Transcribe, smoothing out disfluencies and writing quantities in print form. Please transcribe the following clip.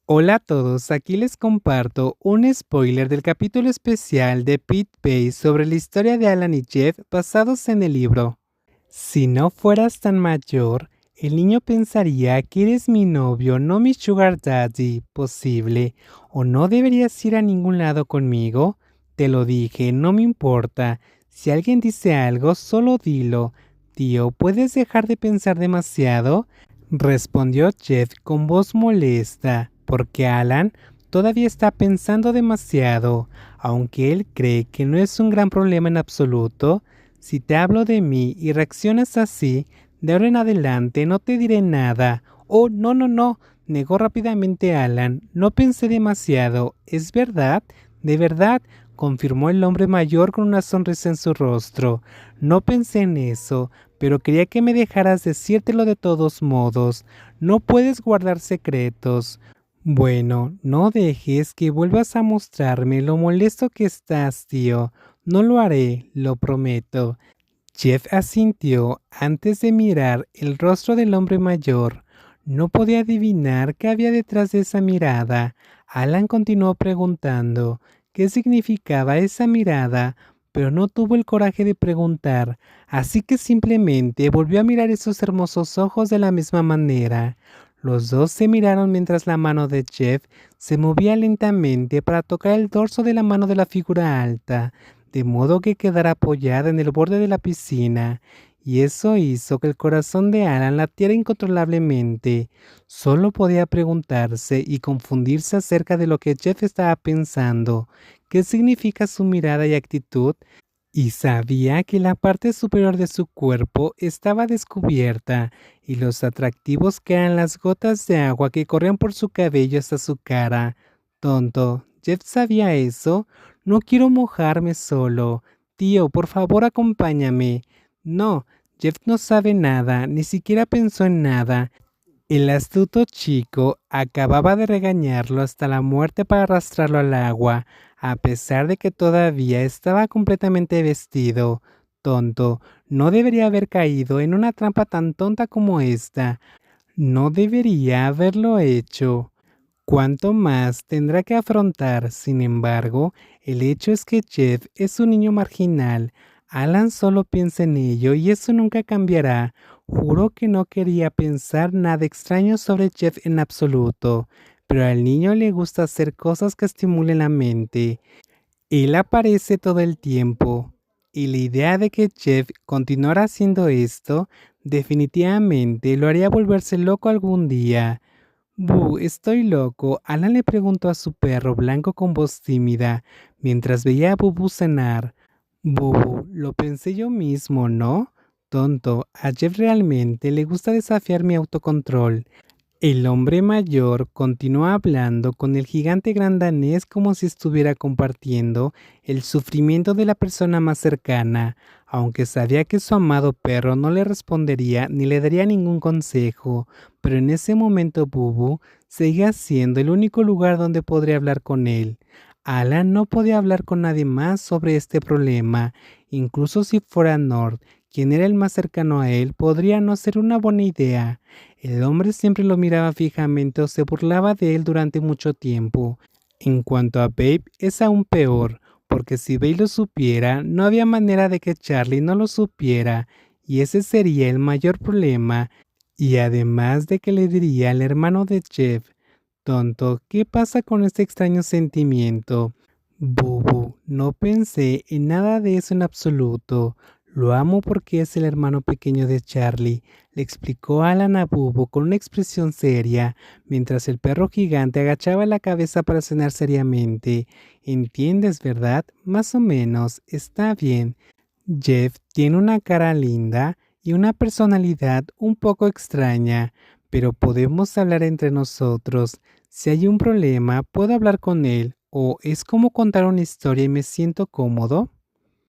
Hola a todos, aquí les comparto un spoiler del capítulo especial de Pete Bay sobre la historia de Alan y Jeff basados en el libro. Si no fueras tan mayor, el niño pensaría que eres mi novio, no mi sugar daddy posible, o no deberías ir a ningún lado conmigo. Te lo dije, no me importa. Si alguien dice algo, solo dilo. Tío, ¿puedes dejar de pensar demasiado? Respondió Jeff con voz molesta, porque Alan todavía está pensando demasiado, aunque él cree que no es un gran problema en absoluto. Si te hablo de mí y reaccionas así, de ahora en adelante no te diré nada. Oh, no, no, no, negó rápidamente Alan. No pensé demasiado. ¿Es verdad? ¿De verdad? Confirmó el hombre mayor con una sonrisa en su rostro. No pensé en eso, pero quería que me dejaras decírtelo de todos modos. No puedes guardar secretos. Bueno, no dejes que vuelvas a mostrarme lo molesto que estás, tío. No lo haré, lo prometo. Jeff asintió antes de mirar el rostro del hombre mayor. No podía adivinar qué había detrás de esa mirada. Alan continuó preguntando qué significaba esa mirada, pero no tuvo el coraje de preguntar, así que simplemente volvió a mirar esos hermosos ojos de la misma manera. Los dos se miraron mientras la mano de Jeff se movía lentamente para tocar el dorso de la mano de la figura alta, de modo que quedara apoyada en el borde de la piscina, y eso hizo que el corazón de Alan latiera incontrolablemente. Solo podía preguntarse y confundirse acerca de lo que Jeff estaba pensando, qué significa su mirada y actitud, y sabía que la parte superior de su cuerpo estaba descubierta y los atractivos que eran las gotas de agua que corrían por su cabello hasta su cara. Tonto, Jeff sabía eso. No quiero mojarme solo. Tío, por favor acompáñame. No, Jeff no sabe nada, ni siquiera pensó en nada. El astuto chico acababa de regañarlo hasta la muerte para arrastrarlo al agua, a pesar de que todavía estaba completamente vestido. Tonto, no debería haber caído en una trampa tan tonta como esta. No debería haberlo hecho. Cuanto más tendrá que afrontar, sin embargo, el hecho es que Jeff es un niño marginal. Alan solo piensa en ello y eso nunca cambiará. Juró que no quería pensar nada extraño sobre Jeff en absoluto, pero al niño le gusta hacer cosas que estimulen la mente. Él aparece todo el tiempo, y la idea de que Jeff continuara haciendo esto definitivamente lo haría volverse loco algún día. Bu, estoy loco. Alan le preguntó a su perro blanco con voz tímida, mientras veía a Bubu cenar. Bubu, lo pensé yo mismo, ¿no? Tonto, a Jeff realmente le gusta desafiar mi autocontrol. El hombre mayor continuó hablando con el gigante gran danés como si estuviera compartiendo el sufrimiento de la persona más cercana, aunque sabía que su amado perro no le respondería ni le daría ningún consejo, pero en ese momento Bubu seguía siendo el único lugar donde podría hablar con él. Alan no podía hablar con nadie más sobre este problema, incluso si fuera Nord, quien era el más cercano a él, podría no ser una buena idea. El hombre siempre lo miraba fijamente o se burlaba de él durante mucho tiempo. En cuanto a Babe, es aún peor, porque si Babe lo supiera, no había manera de que Charlie no lo supiera, y ese sería el mayor problema. Y además de que le diría al hermano de Jeff, tonto, ¿qué pasa con este extraño sentimiento? Bubu, no pensé en nada de eso en absoluto. Lo amo porque es el hermano pequeño de Charlie, le explicó Alan a Bubu con una expresión seria, mientras el perro gigante agachaba la cabeza para cenar seriamente. ¿Entiendes, verdad? Más o menos, está bien. Jeff tiene una cara linda y una personalidad un poco extraña, pero podemos hablar entre nosotros. Si hay un problema, puedo hablar con él, o es como contar una historia y me siento cómodo.